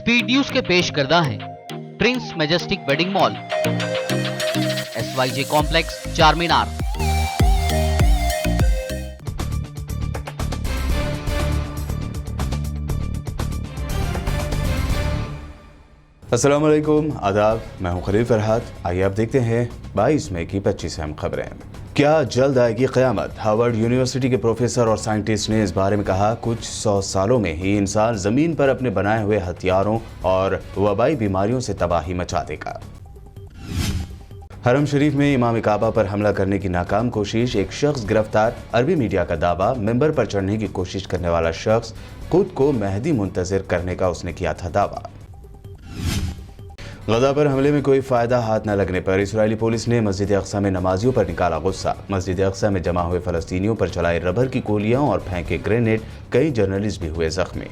Speed news के पेश करदा है Prince majestic wedding mall, SYJ complex, चार मीनार। अस्सलाम वालेकुम, आदाब। मैं हूं खलील फरहाद। आइए अब देखते हैं 22 मई की 25 अहम खबरें। क्या जल्द आएगी क़यामत? हार्वर्ड यूनिवर्सिटी के प्रोफेसर और साइंटिस्ट ने इस बारे में कहा, कुछ 100 सालों में ही इंसान जमीन पर अपने बनाए हुए हथियारों और वबाई बीमारियों से तबाही मचा देगा। हरम शरीफ में इमाम काबा पर हमला करने की नाकाम कोशिश, एक शख्स गिरफ्तार। अरबी मीडिया का दावा, मिंबर पर चढ़ने की कोशिश करने वाला शख्स खुद को मेहदी मुंतजिर करने का उसने किया था दावा। गजा पर हमले में कोई फायदा हाथ न लगने पर इस्राएली पुलिस ने मस्जिद अक्सा में नमाजियों पर निकाला गुस्सा। मस्जिद अक्सा में जमा हुए फलस्तीनियों पर चलाई रबर की गोलियां और फेंके ग्रेनेड, कई जर्नलिस्ट भी हुए जख्मी।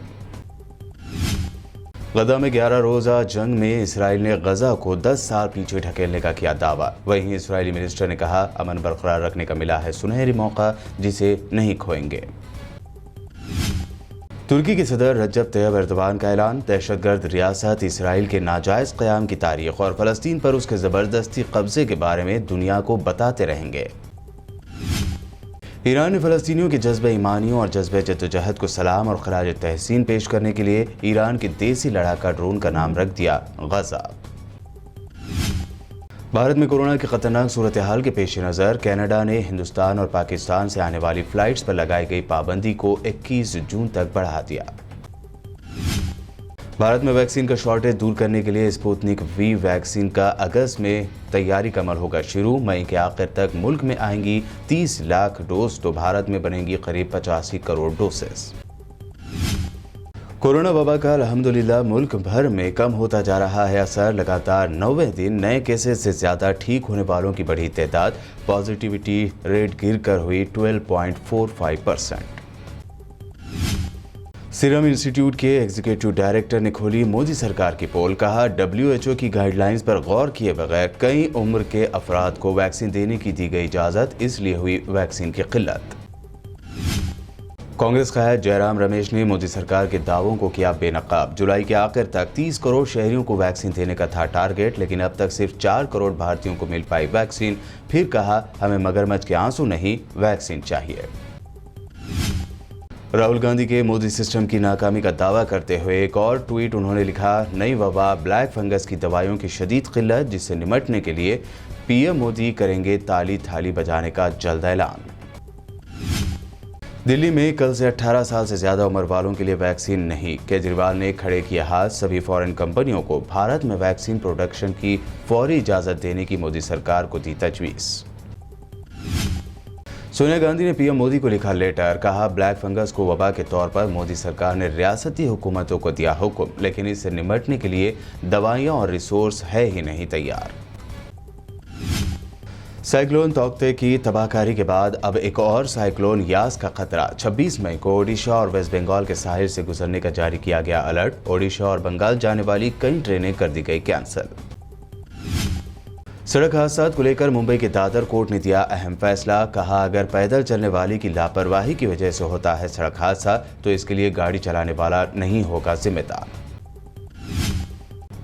गजा में 11 रोजा जंग में इसराइल ने गजा को 10 साल पीछे ढकेलने का किया दावा। वहीं इस्राएली मिनिस्टर ने कहा, अमन बरकरार रखने का मिला है सुनहरी मौका, जिसे नहीं खोएंगे। तुर्की के सदर रजब तैयब एर्दोगान का ऐलान, दहशतगर्द रियासत इसराइल के नाजायज क़याम की तारीख और फ़लस्तीन पर उसके ज़बरदस्ती कब्जे के बारे में दुनिया को बताते रहेंगे। ईरान ने फ़लस्तीनियों के जज्बे ईमानियों और जज्बे जद्दोजहद को सलाम और खराज तहसीन पेश करने के लिए ईरान के देसी लड़ाका ड्रोन का नाम रख दिया गजा। भारत में कोरोना की खतरनाक सूरत हाल के पेश नज़र कनाडा ने हिंदुस्तान और पाकिस्तान से आने वाली फ्लाइट्स पर लगाई गई पाबंदी को 21 जून तक बढ़ा दिया। भारत में वैक्सीन का शॉर्टेज दूर करने के लिए स्पुतनिक वी वैक्सीन का अगस्त में तैयारी का अमल होगा शुरू। मई के आखिर तक मुल्क में आएंगी 30 लाख डोज, तो भारत में बनेंगी करीब 85 करोड़ डोसेस। कोरोना वबा का अल्हम्दुलिल्लाह मुल्क भर में कम होता जा रहा है असर। लगातार 90वें दिन नए केसेस से ज्यादा ठीक होने वालों की बढ़ी तादाद, पॉजिटिविटी रेट गिरकर हुई 12.45%। सीरम इंस्टीट्यूट के एग्जीक्यूटिव डायरेक्टर ने खोली मोदी सरकार की पोल, कहा WHO की गाइडलाइंस पर गौर किए बगैर कई उम्र के अफराद को वैक्सीन देने की दी गई इजाजत, इसलिए हुई वैक्सीन की किल्लत। कांग्रेस कायद जयराम रमेश ने मोदी सरकार के दावों को किया बेनकाब। जुलाई के आखिर तक 30 करोड़ शहरियों को वैक्सीन देने का था टारगेट, लेकिन अब तक सिर्फ 4 करोड़ भारतीयों को मिल पाई वैक्सीन। फिर कहा, हमें मगरमच्छ के आंसू नहीं, वैक्सीन चाहिए। राहुल गांधी के मोदी सिस्टम की नाकामी का दावा करते हुए एक और ट्वीट उन्होंने लिखा, नई वबा ब्लैक फंगस की दवाइयों की शदीद किल्लत, जिससे निमटने के लिए PM मोदी करेंगे ताली थाली बजाने का जल्द ऐलान। दिल्ली में कल से 18 साल से ज्यादा उम्र वालों के लिए वैक्सीन नहीं। केजरीवाल ने खड़े किया हाथ, सभी फॉरेन कंपनियों को भारत में वैक्सीन प्रोडक्शन की फौरी इजाजत देने की मोदी सरकार को दी तजवीज। सोनिया गांधी ने PM मोदी को लिखा लेटर, कहा ब्लैक फंगस को वबा के तौर पर मोदी सरकार ने रियासती हुकूमतों को दिया हुक्म, लेकिन इससे निमटने के लिए दवाइयां और रिसोर्स है ही नहीं तैयार। साइक्लोन तौकते की तबाहकारी के बाद अब एक और साइक्लोन यास का खतरा। 26 मई को ओडिशा और वेस्ट बंगाल के साहिल से गुजरने का जारी किया गया अलर्ट। ओडिशा और बंगाल जाने वाली कई ट्रेनें कर दी गई कैंसिल। सड़क हादसा को लेकर मुंबई के दादर कोर्ट ने दिया अहम फैसला, कहा अगर पैदल चलने वाले की लापरवाही की वजह से होता है सड़क हादसा, तो इसके लिए गाड़ी चलाने वाला नहीं होगा जिम्मेदार।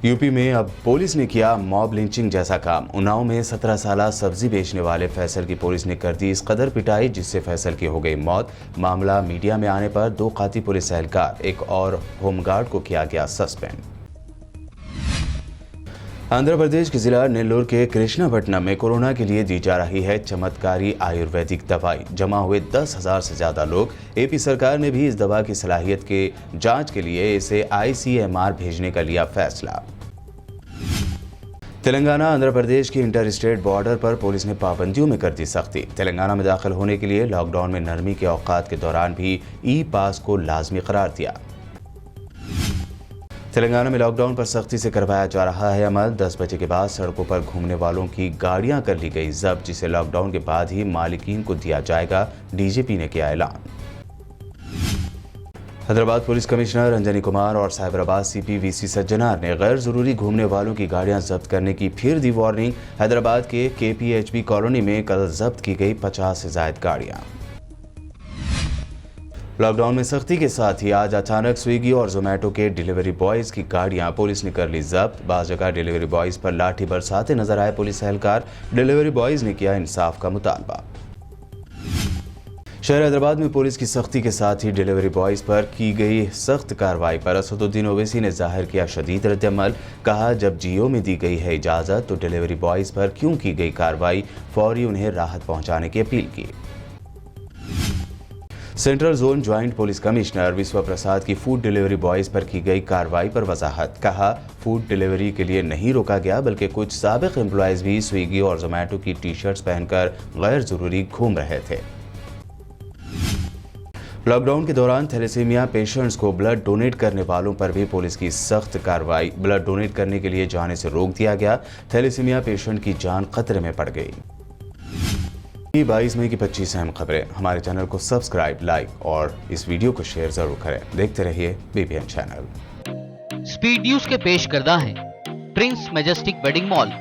यूपी में अब पुलिस ने किया मॉब लिंचिंग जैसा काम। उन्नाव में 17 साला सब्जी बेचने वाले फैसल की पुलिस ने कर दी इस कदर पिटाई, जिससे फैसल की हो गई मौत। मामला मीडिया में आने पर 2 खाती पुलिस एहलकार, एक और होमगार्ड को किया गया सस्पेंड। आंध्र प्रदेश के जिला नेल्लोर के कृष्णापट्टनम में कोरोना के लिए दी जा रही है चमत्कारी आयुर्वेदिक दवाई। जमा हुए 10,000 से ज्यादा लोग। AP सरकार ने भी इस दवा की सलाहियत के जांच के लिए इसे ICMR भेजने का लिया फैसला। तेलंगाना आंध्र प्रदेश की इंटर स्टेट बॉर्डर पर पुलिस ने पाबंदियों में कर दी सख्ती। तेलंगाना में दाखिल होने के लिए लॉकडाउन में नरमी के औकात के दौरान भी E-पास को लाजमी करार दिया। तेलंगाना में लॉकडाउन पर सख्ती से करवाया जा रहा है अमल। 10 बजे के बाद सड़कों पर घूमने वालों की गाड़ियां कर ली गई जब्त, जिसे लॉकडाउन के बाद ही मालिकीन को दिया जाएगा। DGP ने किया ऐलान। हैदराबाद पुलिस कमिश्नर अंजनी कुमार और साइबराबाद CP VC सज्जनार ने गैर जरूरी घूमने वालों की गाड़ियां जब्त करने की फिर दी वार्निंग। हैदराबाद के KPHB कॉलोनी में कल जब्त की गई 50 से ज्यादा गाड़ियां। लॉकडाउन में सख्ती के साथ ही आज अचानक स्विगी और जोमेटो के डिलीवरी बॉयज की गाड़ियां पुलिस ने कर ली जब्त। बाज़ जगह डिलीवरी बॉयज पर लाठी बरसाते नजर आए पुलिस एहलकार। डिलीवरी बॉयज ने किया इंसाफ का मुतालबा। शहर हैदराबाद में पुलिस की सख्ती के साथ ही डिलीवरी बॉयज पर की गई सख्त कार्रवाई पर असदुद्दीन ओवैसी ने जाहिर किया शदीद रद्द-ए-अमल। कहा, जब जियो में दी गई है इजाज़त तो डिलीवरी बॉयज पर क्यों की गई कार्रवाई, फौरी उन्हें राहत पहुंचाने की अपील की। Central zone joint police commissioner विश्व प्रसाद की फूड डिलीवरी बॉयज पर की गई कार्रवाई पर वजाहत। कहा, फूड डिलीवरी के लिए नहीं रोका गया बल्कि कुछ साबिक एम्प्लॉयज भी स्विगी और जोमेटो की टी शर्ट्स पहनकर गैर जरूरी घूम रहे थे। लॉकडाउन के दौरान थैलेसीमिया पेशेंट्स को ब्लड डोनेट करने वालों पर भी पुलिस की सख्त कार्रवाई। ब्लड डोनेट करने के लिए जाने से रोक दिया गया। थैलेसीमिया पेशेंट की जान खतरे में पड़ गई। 22 मई की 25 अहम खबरें। हमारे चैनल को सब्सक्राइब, लाइक और इस वीडियो को शेयर जरूर करें। देखते रहिए BPN चैनल। स्पीड न्यूज के पेश करदा है Prince majestic wedding mall,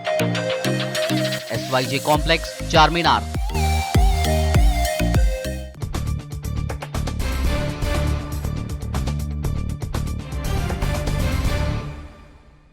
SYJ complex, चार मीनार।